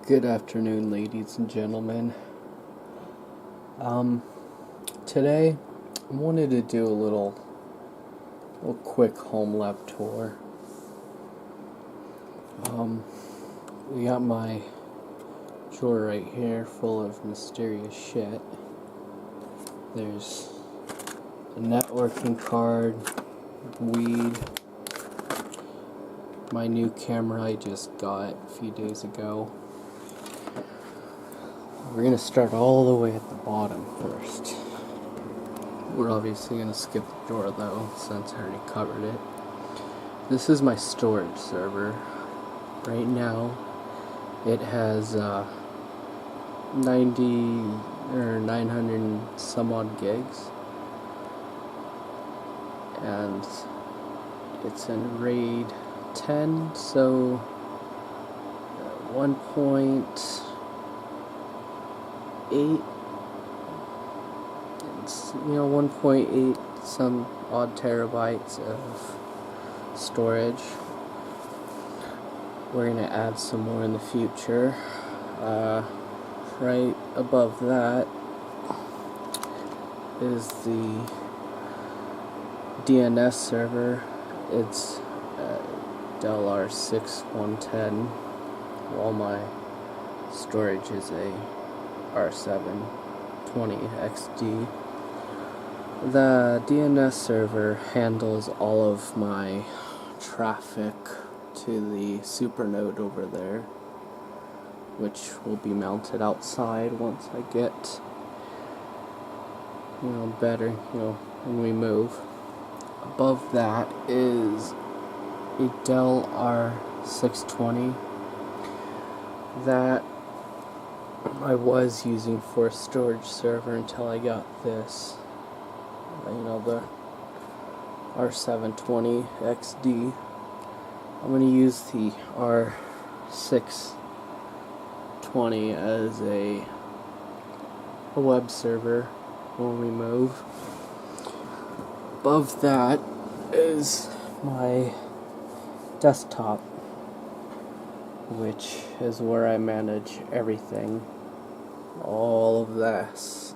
Good afternoon, ladies and gentlemen. Today I wanted to do a little quick home lab tour. We got my drawer right here full of mysterious shit. There's a networking card, weed, my new camera I just got a few days ago. We're going to start all the way at the bottom first. We're obviously going to skip the drawer though, since I already covered it. This is my storage server. Right now, it has 90 or 900 and some odd gigs. And it's in RAID 10, so 1.8, it's 1.8 some odd terabytes of storage. We're gonna add some more in the future. Right above that is the DNS server. It's Dell R6 110. All my storage is a R720XD. The DNS server handles all of my traffic to the supernode over there, which will be mounted outside once I get better when we move. Above that is a Dell R620 that I was using for a storage server until I got this, the R720XD. I'm going to use the R620 as a web server when we move. Above that is my desktop, which is where I manage everything. All of this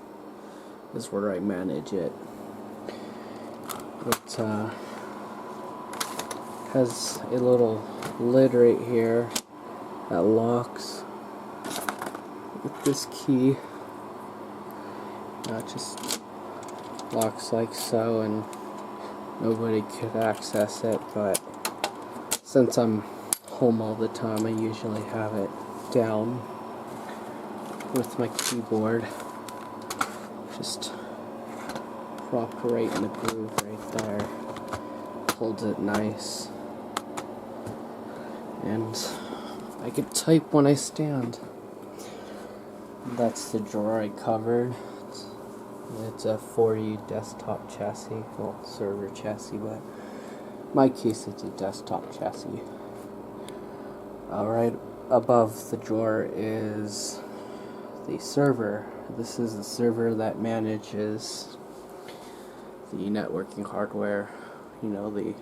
is where I manage it. It has a little lid right here that locks with this key. It just locks like so, and nobody could access it, but since I'm home all the time, I usually have it down with my keyboard. Just propped right in the groove right there. Holds it nice. And I can type when I stand. That's the drawer I covered. It's a 4U desktop chassis, well, server chassis, but in my case it's a desktop chassis. Right above the drawer is the server. This is the server that manages the networking hardware, the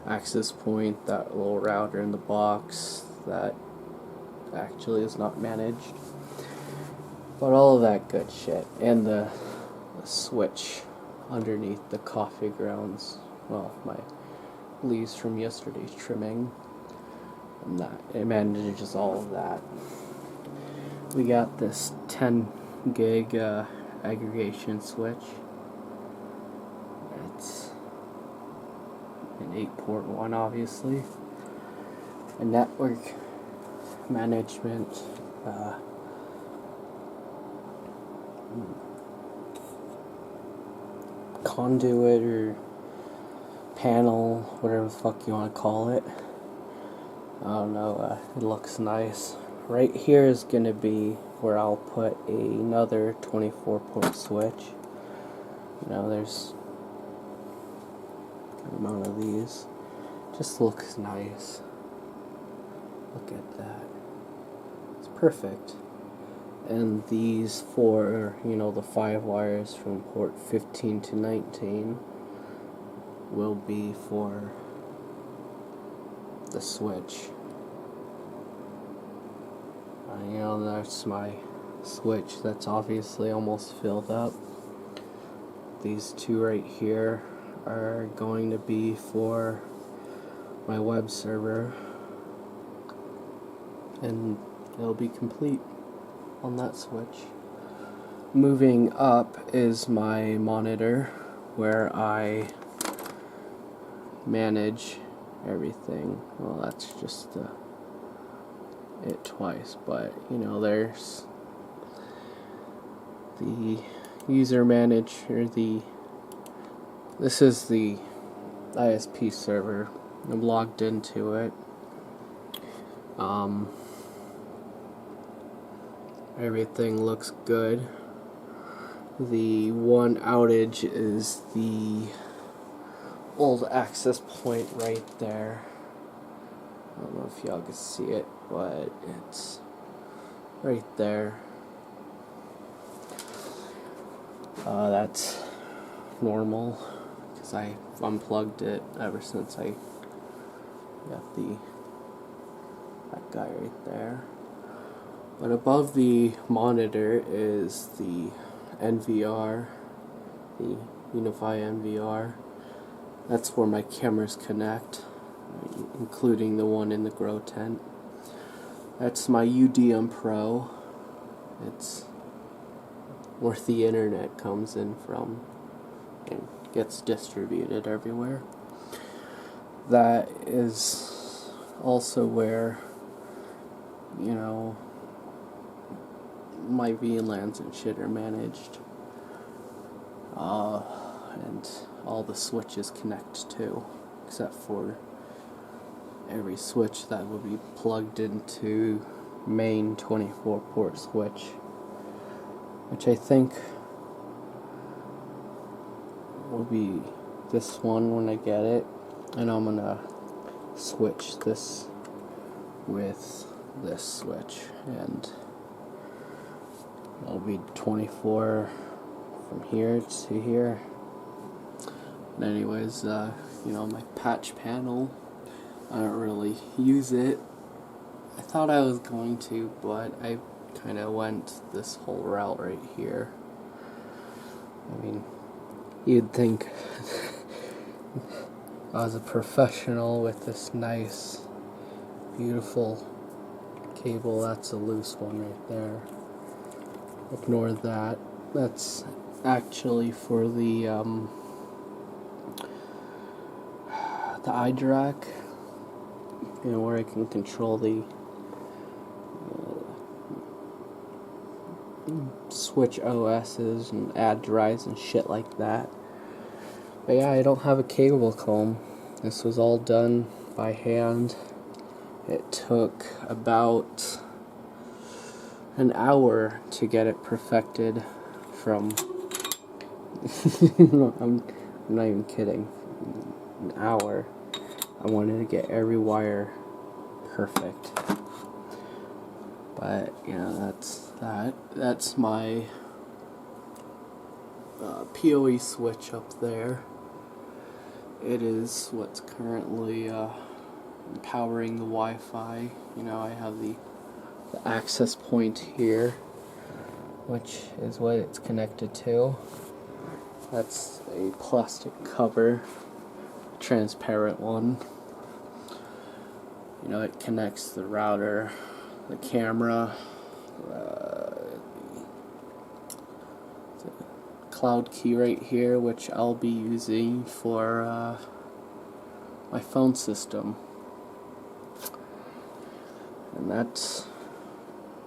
access point, that little router in the box that actually is not managed, but all of that good shit, and the switch underneath the coffee grounds, my leaves from yesterday's trimming, and that it manages all of that. We got this 10 gig aggregation switch. It's an 8-port one, obviously. A network management conduit or panel, whatever the fuck you want to call it. I don't know, it looks nice. Right here is going to be where I'll put another 24-port switch. There's an amount of these. Just looks nice. Look at that. It's perfect. And these four, the 5 wires from port 15 to 19 will be for the switch. You know, that's my switch that's obviously almost filled up. These two right here are going to be for my web server, and it'll be complete on that switch. Moving up is my monitor, where I manage everything. Well, that's just it twice, but you know, there's the user manager. This is the ISP server. I'm logged into it. Everything looks good. The one outage is the old access point right there. I don't know if y'all can see it, but it's right there. That's normal because I unplugged it ever since I got that guy right there. But above the monitor is the NVR, the Unify NVR. That's where my cameras connect, including the one in the grow tent. That's my UDM Pro. It's where the internet comes in from and gets distributed everywhere. That is also where, you know, my VLANs and shit are managed. And all the switches connect to, except for every switch that will be plugged into main 24 port switch, which I think will be this one when I get it, and I'm gonna switch this with this switch, and it'll be 24 from here to here. But anyways, you know, my patch panel, I don't really use it. I thought I was going to, but I kind of went this whole route right here. I mean, you'd think I was a professional with this nice, beautiful cable. That's a loose one right there. Ignore that. That's actually for the iDRAC, you know, where I can control the switch OSs and add drives and shit like that. But yeah, I don't have a cable comb. This was all done by hand. It took about an hour to get it perfected from I'm not even kidding. An hour. I wanted to get every wire perfect. But, you know, that's that. That's my PoE switch up there. It is what's currently powering the Wi-Fi. You know, I have the access point here, which is what it's connected to. That's a plastic cover, transparent one. You know, it connects the router, the camera, the cloud key right here, which I'll be using for my phone system. And that's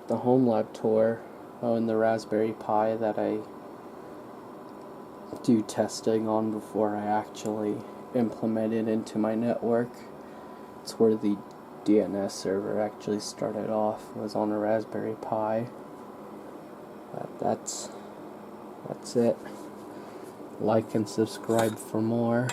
the home lab tour. Oh, and the Raspberry Pi that I do testing on before I actually implement it into my network. It's where the DNS server actually started off, was on a Raspberry Pi. But that's it. Like and subscribe for more.